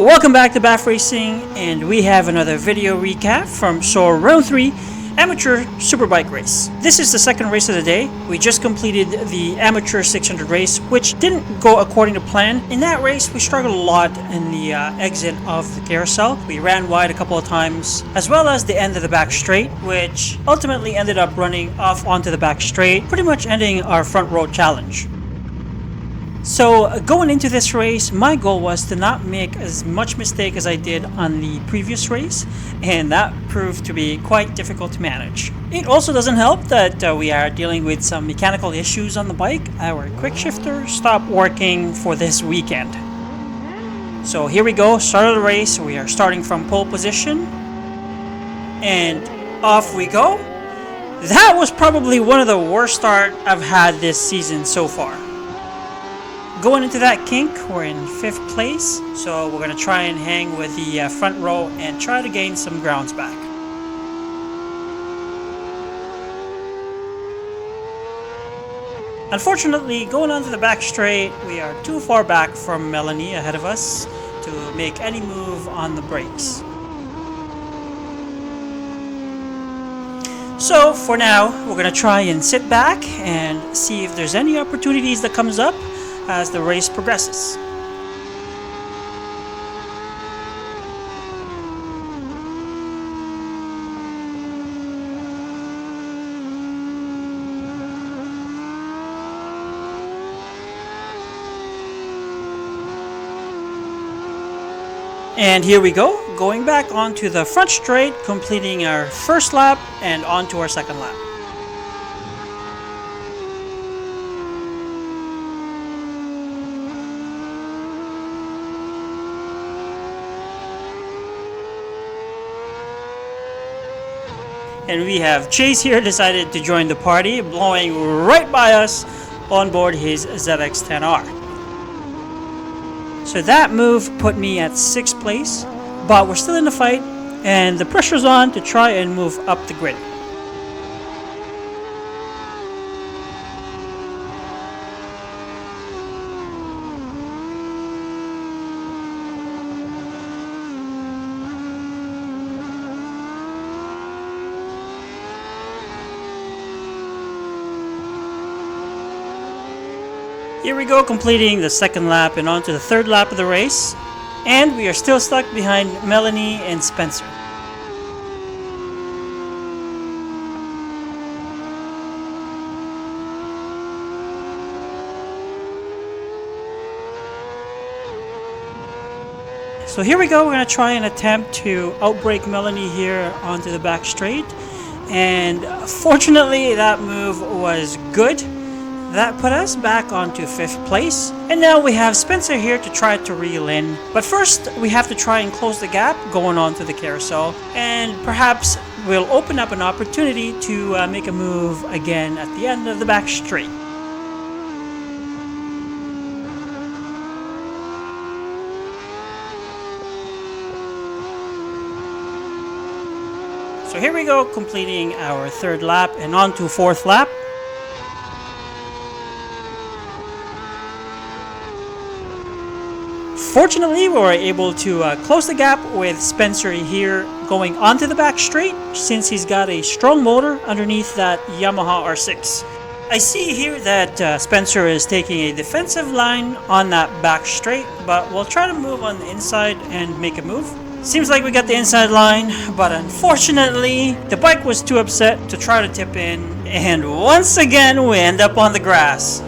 Welcome back to BAF Racing, and we have another video recap from Soar Round 3 Amateur Superbike race. This is the second race of the day. We just completed the Amateur 600 race, which didn't go according to plan. In that race, we struggled a lot in the exit of the carousel. We ran wide a couple of times, as well as the end of the back straight, which ultimately ended up running off onto the back straight, pretty much ending our front row challenge. So going into this race, my goal was to not make as much mistake as I did on the previous race, and that proved to be quite difficult to manage. It also doesn't help that we are dealing with some mechanical issues on the bike. Our quick shifter stopped working for this weekend. So here we go, start of the race. We are starting from pole position, and off we go. That was probably one of the worst starts I've had this season so far. Going into that kink, we're in 5th place, so we're going to try and hang with the front row and try to gain some grounds back. Unfortunately, going onto the back straight, we are too far back from Melanie ahead of us to make any move on the brakes. So for now, we're going to try and sit back and see if there's any opportunities that comes up as the race progresses. And here we go, going back onto the front straight, completing our first lap and onto our second lap. And we have Chase here decided to join the party, blowing right by us on board his ZX-10R. So that move put me at 6th place, but we're still in the fight and the pressure's on to try and move up the grid. Here we go, completing the second lap and on to the third lap of the race. And we are still stuck behind Melanie and Spencer. So here we go, we're going to try and attempt to outbrake Melanie here onto the back straight. And fortunately, that move was good. That put us back onto 5th place, and now we have Spencer here to try to reel in. But first, we have to try and close the gap going on to the carousel, and perhaps we'll open up an opportunity to make a move again at the end of the back straight. So here we go, completing our 3rd lap and on to 4th lap. Fortunately, we were able to close the gap with Spencer here going onto the back straight, since he's got a strong motor underneath that Yamaha R6. I see here that Spencer is taking a defensive line on that back straight, but we'll try to move on the inside and make a move. Seems like we got the inside line, but unfortunately, the bike was too upset to try to tip in, and once again, we end up on the grass.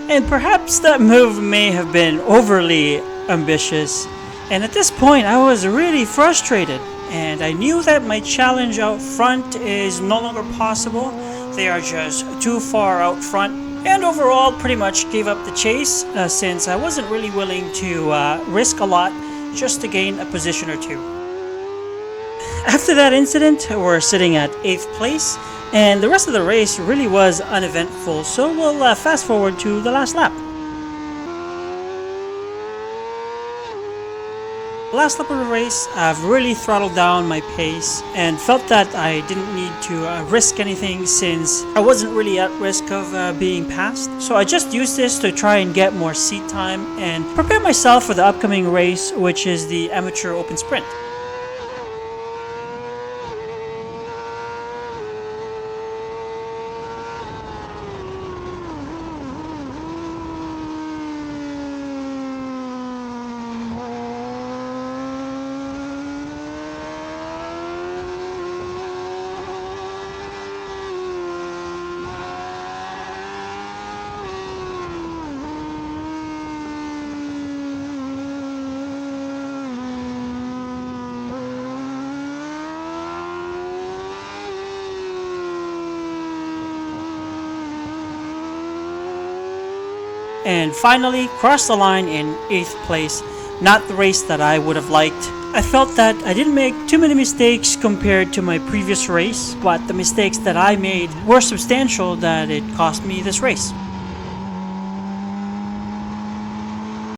And perhaps that move may have been overly ambitious, and at this point I was really frustrated, and I knew that my challenge out front is no longer possible. They are just too far out front, and overall pretty much gave up the chase since I wasn't really willing to risk a lot just to gain a position or two. After that incident, we're sitting at 8th place, and the rest of the race really was uneventful, so we'll fast forward to the last lap. Last lap of the race, I've really throttled down my pace and felt that I didn't need to risk anything since I wasn't really at risk of being passed. So I just used this to try and get more seat time and prepare myself for the upcoming race, which is the Amateur Open Sprint. And finally crossed the line in 8th place. Not the race that I would have liked. I felt that I didn't make too many mistakes compared to my previous race, but the mistakes that I made were substantial that it cost me this race.